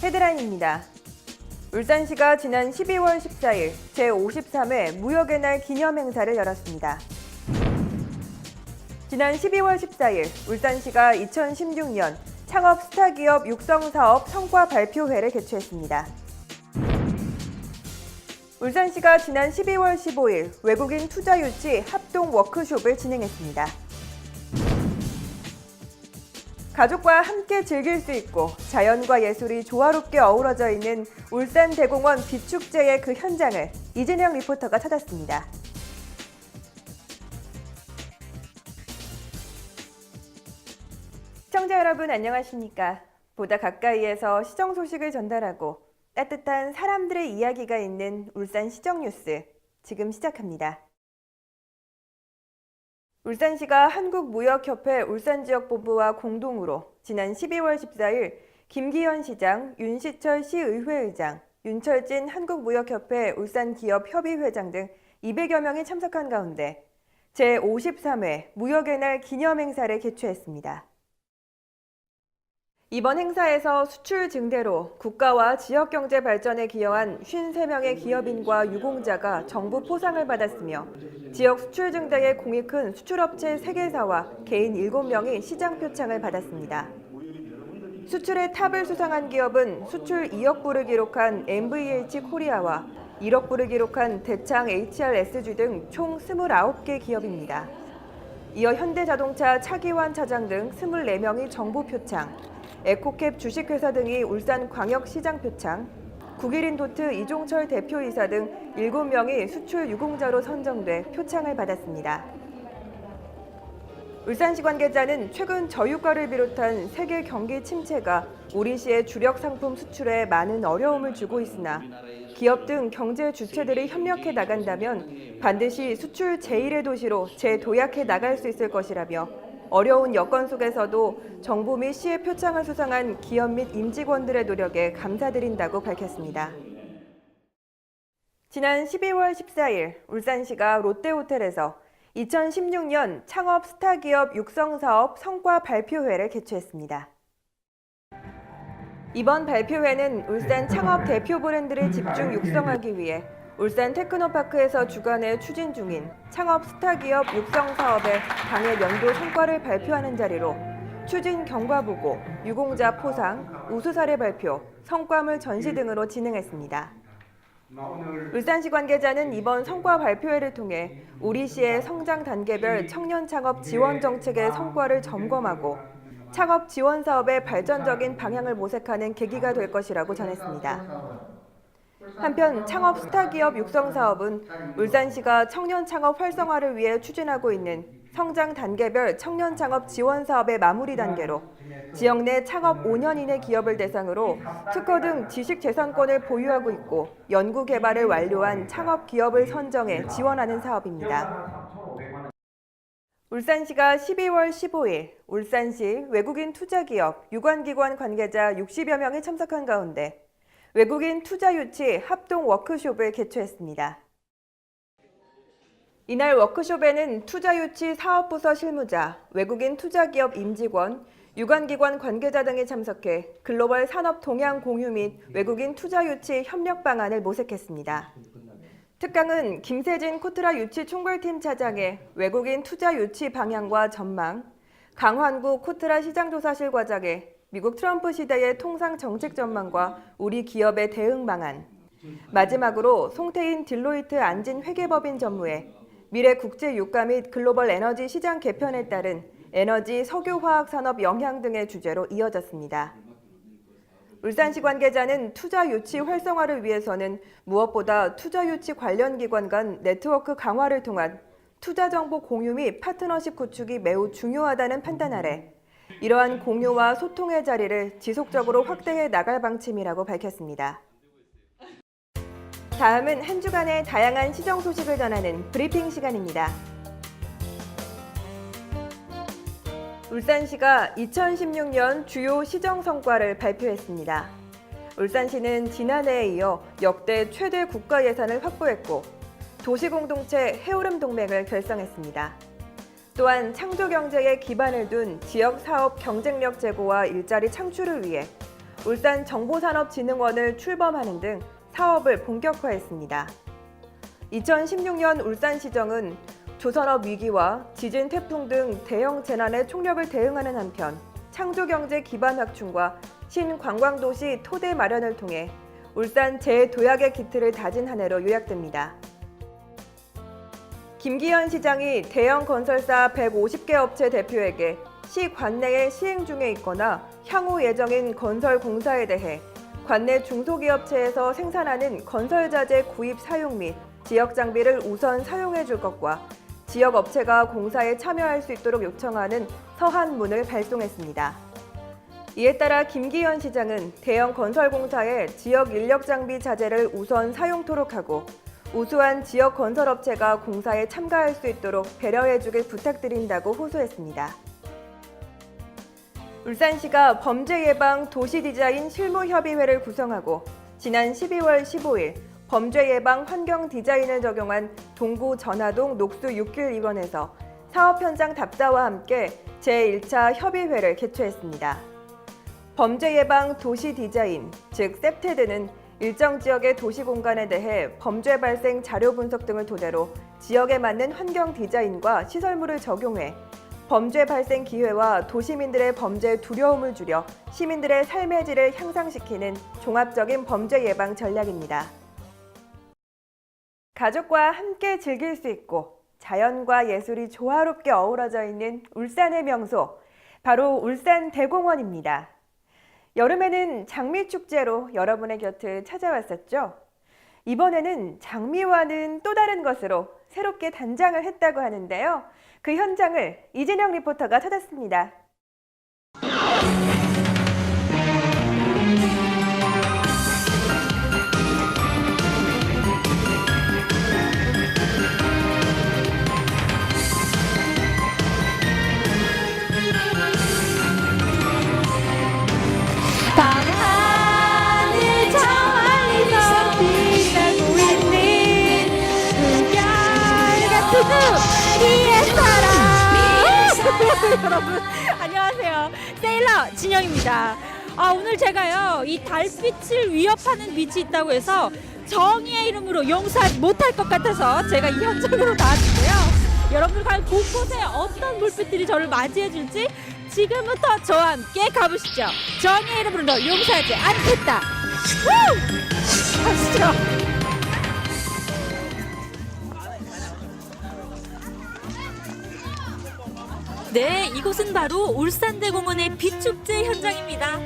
헤드라인입니다. 울산시가 지난 12월 14일 제53회 무역의 날 기념행사를 열었습니다. 지난 12월 14일 울산시가 2016년 창업 스타기업 육성사업 성과 발표회를 개최했습니다. 울산시가 지난 12월 15일 외국인 투자 유치 합동 워크숍을 진행했습니다. 가족과 함께 즐길 수 있고 자연과 예술이 조화롭게 어우러져 있는 울산대공원 빛축제의 그 현장을 이진영 리포터가 찾았습니다. 시청자 여러분 안녕하십니까? 보다 가까이에서 시정 소식을 전달하고 따뜻한 사람들의 이야기가 있는 울산 시정 뉴스 지금 시작합니다. 울산시가 한국무역협회 울산지역본부와 공동으로 지난 12월 14일 김기현 시장, 윤시철 시의회의장, 윤철진 한국무역협회 울산기업협의회장 등 200여 명이 참석한 가운데 제53회 무역의 날 기념행사를 개최했습니다. 이번 행사에서 수출 증대로 국가와 지역경제 발전에 기여한 53명의 기업인과 유공자가 정부 포상을 받았으며 지역 수출 증대에 공이 큰 수출업체 3개사와 개인 7명이 시장 표창을 받았습니다. 수출의 탑을 수상한 기업은 수출 2억 불을 기록한 MVH 코리아와 1억 불을 기록한 대창 HRSG 등 총 29개 기업입니다. 이어 현대자동차 차기환 차장 등 24명이 정부 표창, 에코캡 주식회사 등이 울산광역시장 표창, 국일인도트 이종철 대표이사 등 7명이 수출 유공자로 선정돼 표창을 받았습니다. 울산시 관계자는 최근 저유가를 비롯한 세계 경기 침체가 우리 시의 주력 상품 수출에 많은 어려움을 주고 있으나 기업 등 경제 주체들이 협력해 나간다면 반드시 수출 제1의 도시로 재도약해 나갈 수 있을 것이라며 어려운 여건 속에서도 정부 및 시의 표창을 수상한 기업 및 임직원들의 노력에 감사드린다고 밝혔습니다. 지난 12월 14일 울산시가 롯데호텔에서 2016년 창업 스타기업 육성사업 성과 발표회를 개최했습니다. 이번 발표회는 울산 창업 대표 브랜드를 집중 육성하기 위해 울산 테크노파크에서 주간에 추진 중인 창업 스타기업 육성 사업의 당해 연도 성과를 발표하는 자리로 추진 경과보고, 유공자 포상, 우수 사례 발표, 성과물 전시 등으로 진행했습니다. 울산시 관계자는 이번 성과 발표회를 통해 우리 시의 성장 단계별 청년 창업 지원 정책의 성과를 점검하고 창업 지원 사업의 발전적인 방향을 모색하는 계기가 될 것이라고 전했습니다. 한편 창업 스타기업 육성 사업은 울산시가 청년 창업 활성화를 위해 추진하고 있는 성장 단계별 청년 창업 지원 사업의 마무리 단계로 지역 내 창업 5년 이내 기업을 대상으로 특허 등 지식 재산권을 보유하고 있고 연구 개발을 완료한 창업 기업을 선정해 지원하는 사업입니다. 울산시가 12월 15일 울산시 외국인 투자기업 유관기관 관계자 60여 명이 참석한 가운데 외국인 투자 유치 합동 워크숍을 개최했습니다. 이날 워크숍에는 투자 유치 사업부서 실무자, 외국인 투자기업 임직원, 유관기관 관계자 등이 참석해 글로벌 산업 동향 공유 및 외국인 투자 유치 협력 방안을 모색했습니다. 특강은 김세진 코트라 유치 총괄팀 차장의 외국인 투자 유치 방향과 전망, 강환구 코트라 시장조사실 과장의 미국 트럼프 시대의 통상 정책 전망과 우리 기업의 대응 방안, 마지막으로 송태인 딜로이트 안진 회계법인 전무의 미래 국제 유가 및 글로벌 에너지 시장 개편에 따른 에너지 석유화학 산업 영향 등의 주제로 이어졌습니다. 울산시 관계자는 투자 유치 활성화를 위해서는 무엇보다 투자 유치 관련 기관 간 네트워크 강화를 통한 투자 정보 공유 및 파트너십 구축이 매우 중요하다는 판단 아래 이러한 공유와 소통의 자리를 지속적으로 확대해 나갈 방침이라고 밝혔습니다. 다음은 한 주간의 다양한 시정 소식을 전하는 브리핑 시간입니다. 울산시가 2016년 주요 시정 성과를 발표했습니다. 울산시는 지난해에 이어 역대 최대 국가 예산을 확보했고 도시공동체 해오름 동맹을 결성했습니다. 또한 창조경제에 기반을 둔 지역 사업 경쟁력 제고와 일자리 창출을 위해 울산정보산업진흥원을 출범하는 등 사업을 본격화했습니다. 2016년 울산시정은 조선업 위기와 지진, 태풍 등 대형 재난에 총력을 대응하는 한편 창조경제 기반 확충과 신관광도시 토대 마련을 통해 울산 재도약의 기틀을 다진 한 해로 요약됩니다. 김기현 시장이 대형 건설사 150개 업체 대표에게 시 관내에 시행 중에 있거나 향후 예정인 건설 공사에 대해 관내 중소기업체에서 생산하는 건설자재 구입 사용 및 지역 장비를 우선 사용해 줄 것과 지역 업체가 공사에 참여할 수 있도록 요청하는 서한문을 발송했습니다. 이에 따라 김기현 시장은 대형 건설 공사에 지역 인력 장비 자재를 우선 사용토록 하고 우수한 지역 건설업체가 공사에 참가할 수 있도록 배려해 주길 부탁드린다고 호소했습니다. 울산시가 범죄예방 도시디자인 실무협의회를 구성하고 지난 12월 15일 범죄예방 환경디자인을 적용한 동구 전하동 녹수 6길 일원에서 사업 현장 답사와 함께 제1차 협의회를 개최했습니다. 범죄예방 도시디자인, 즉 셉테드는 일정 지역의 도시 공간에 대해 범죄 발생 자료 분석 등을 토대로 지역에 맞는 환경 디자인과 시설물을 적용해 범죄 발생 기회와 도시민들의 범죄 두려움을 줄여 시민들의 삶의 질을 향상시키는 종합적인 범죄 예방 전략입니다. 가족과 함께 즐길 수 있고 자연과 예술이 조화롭게 어우러져 있는 울산의 명소, 바로 울산대공원입니다. 여름에는 장미축제로 여러분의 곁을 찾아왔었죠. 이번에는 장미와는 또 다른 것으로 새롭게 단장을 했다고 하는데요. 그 현장을 이진영 리포터가 찾았습니다. 밤하늘 저 멀리서 빛나고 있는 그별 같은 우리의 사랑. 여러분 안녕하세요, 세일러 진영입니다. 오늘 제가요 이 달빛을 위협하는 빛이 있다고 해서 정의의 이름으로 용서하지 못할 것 같아서 제가 이 현장으로 나왔는데요. 여러분들 과연 곳곳에 어떤 불빛들이 저를 맞이해 줄지 지금부터 저와 함께 가보시죠. 정의의 이름으로 너 용서하지 않겠다. 우! 가시죠. 네, 이곳은 바로 울산대공원의 빛축제 현장입니다.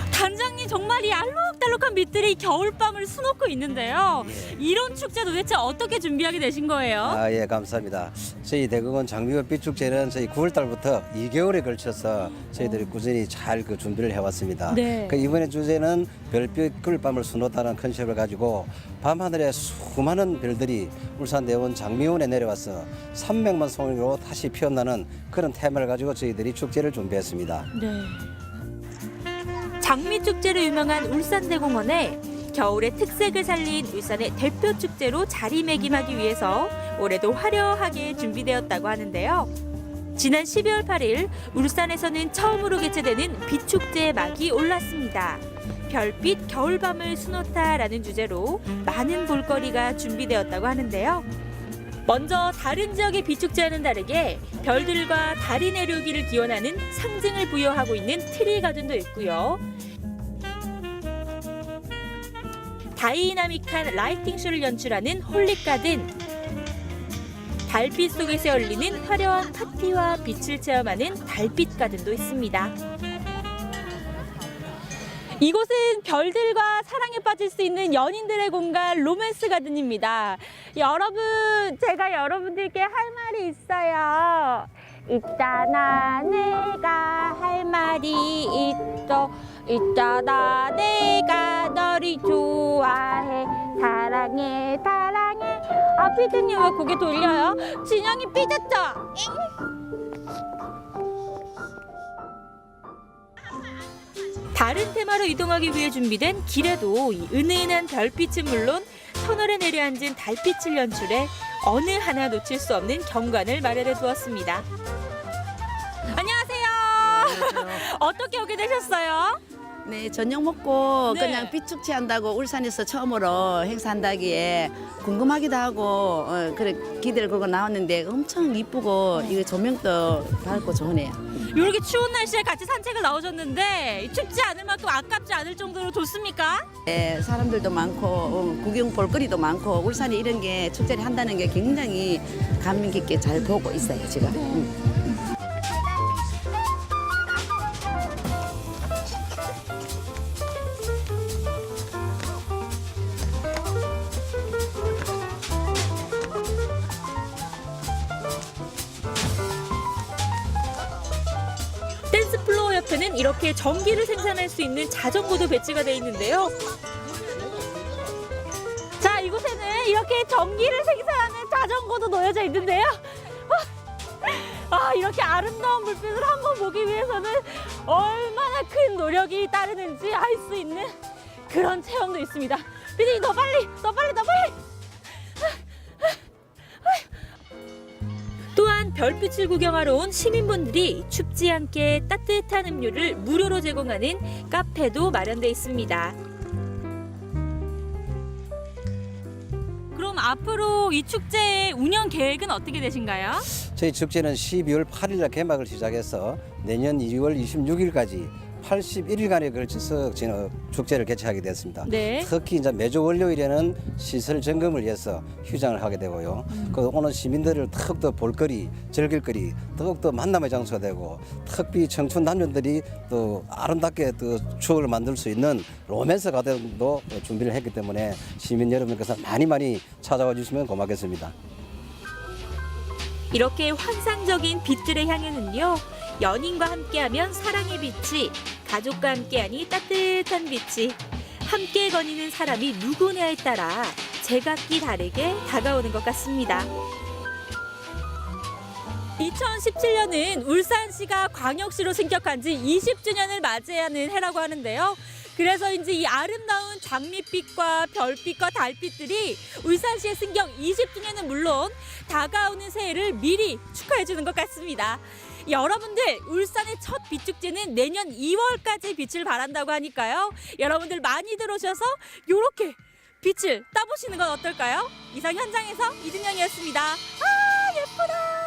단장님, 정말 이 알록달록한 빛들이 겨울밤을 수놓고 있는데요. 이런 축제 도대체 어떻게 준비하게 되신 거예요? 예, 감사합니다. 저희 대공원 장미꽃 빛축제는 저희 9월 달부터 2개월에 걸쳐서 저희들이 꾸준히 잘 준비를 해왔습니다. 네. 이번에 주제는 별빛 겨울밤을 수놓다는 컨셉을 가지고 밤하늘에 수많은 별들이 울산대원 장미원에 내려와서 300만 송이로 다시 피어나는 그런 테마를 가지고 저희들이 축제를 준비했습니다. 네. 장미축제로 유명한 울산대공원에 겨울의 특색을 살린 울산의 대표 축제로 자리매김하기 위해서 올해도 화려하게 준비되었다고 하는데요. 지난 12월 8일 울산에서는 처음으로 개최되는 빛축제의 막이 올랐습니다. 별빛 겨울밤을 수놓다라는 주제로 많은 볼거리가 준비되었다고 하는데요. 먼저 다른 지역의 빛축제와는 다르게 별들과 달이 내려오기를 기원하는 상징을 부여하고 있는 트리 가든도 있고요. 다이나믹한 라이팅 쇼를 연출하는 홀릭 가든, 달빛 속에서 열리는 화려한 파티와 빛을 체험하는 달빛 가든도 있습니다. 이곳은 별들과 사랑에 빠질 수 있는 연인들의 공간 로맨스 가든입니다. 여러분, 제가 여러분들께 할 말이 있어요. 있잖아, 내가 할 말이 있어. 있잖아, 내가 너를 좋아해. 사랑해, 사랑해. 피디님 왜 고개 돌려요? 진영이 삐졌죠? 다른 테마로 이동하기 위해 준비된 길에도 이 은은한 별빛은 물론 터널에 내려앉은 달빛을 연출해 어느 하나 놓칠 수 없는 경관을 마련해 두었습니다. 안녕하세요. 어떻게 오게 되셨어요? 네, 저녁 먹고 네. 그냥 빛축제 한다고 울산에서 처음으로 행사한다기에 궁금하기도 하고 그래 기대를 걸고 나왔는데 엄청 이쁘고 이거 조명도 밝고 좋으네요. 이렇게 추운 날씨에 같이 산책을 나오셨는데 춥지 않을 만큼 아깝지 않을 정도로 좋습니까? 네, 사람들도 많고 구경 볼거리도 많고 울산에 이런 게 축제를 한다는 게 굉장히 감명 깊게 잘 보고 있어요 지금. 댄스 플로어 옆에는 이렇게 전기를 생산할 수 있는 자전거도 배치가 되어 있는데요. 자, 이곳에는 이렇게 전기를 생산하는 자전거도 놓여져 있는데요. 이렇게 아름다운 불빛을 한번 보기 위해서는 얼마나 큰 노력이 따르는지 알 수 있는 그런 체험도 있습니다. 피디님, 더 빨리! 또한 별빛을 구경하러 온 시민분들이 춥지 않게 따뜻한 음료를 무료로 제공하는 카페도 마련돼 있습니다. 그럼 앞으로 이 축제의 운영 계획은 어떻게 되신가요? 저희 축제는 12월 8일 개막을 시작해서 내년 2월 26일까지 81일간에 걸쳐서 저는 축제를 개최하게 됐습니다. 네. 특히 이제 매주 월요일에는 시설 점검을 위해서 휴장을 하게 되고요. 그 오는 시민들을 더욱더 볼거리, 즐길거리, 더욱더 만남의 장소가 되고 특히 청춘 남녀들이 또 아름답게 또 추억을 만들 수 있는 로맨스 가든도 준비를 했기 때문에 시민 여러분께서 많이 찾아와 주시면 고맙겠습니다. 이렇게 환상적인 빛들의 향연은요, 연인과 함께하면 사랑의 빛이, 가족과 함께하니 따뜻한 빛이, 함께 거니는 사람이 누구냐에 따라 제각기 다르게 다가오는 것 같습니다. 2017년은 울산시가 광역시로 승격한 지 20주년을 맞이하는 해라고 하는데요. 그래서인지 이 아름다운 장밋빛과 별빛과 달빛들이 울산시의 승격 20주년은 물론 다가오는 새해를 미리 축하해 주는 것 같습니다. 여러분들, 울산의 첫 빛축제는 내년 2월까지 빛을 발한다고 하니까요. 여러분들 많이 들어오셔서 이렇게 빛을 따보시는 건 어떨까요? 이상 현장에서 이준영이었습니다. 예쁘다.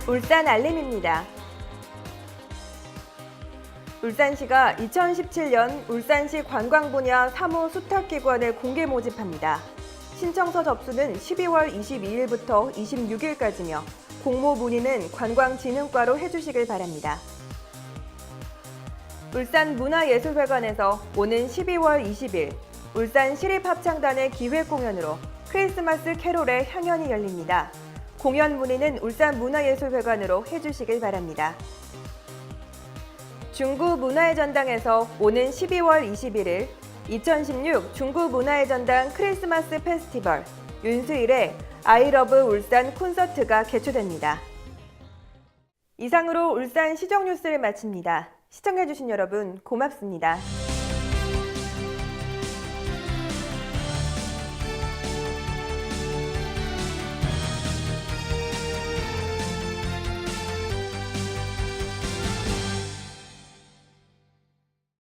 울산 알림입니다. 울산시가 2017년 울산시 관광 분야 사무 수탁기관을 공개 모집합니다. 신청서 접수는 12월 22일부터 26일까지며 공모 문의는 관광진흥과로 해주시길 바랍니다. 울산문화예술회관에서 오는 12월 20일 울산시립합창단의 기획공연으로 크리스마스 캐롤의 향연이 열립니다. 공연 문의는 울산문화예술회관으로 해주시길 바랍니다. 중구문화의 전당에서 오는 12월 21일 2016 중구문화의 전당 크리스마스 페스티벌 윤수일의 아이러브 울산 콘서트가 개최됩니다. 이상으로 울산 시정뉴스를 마칩니다. 시청해주신 여러분 고맙습니다.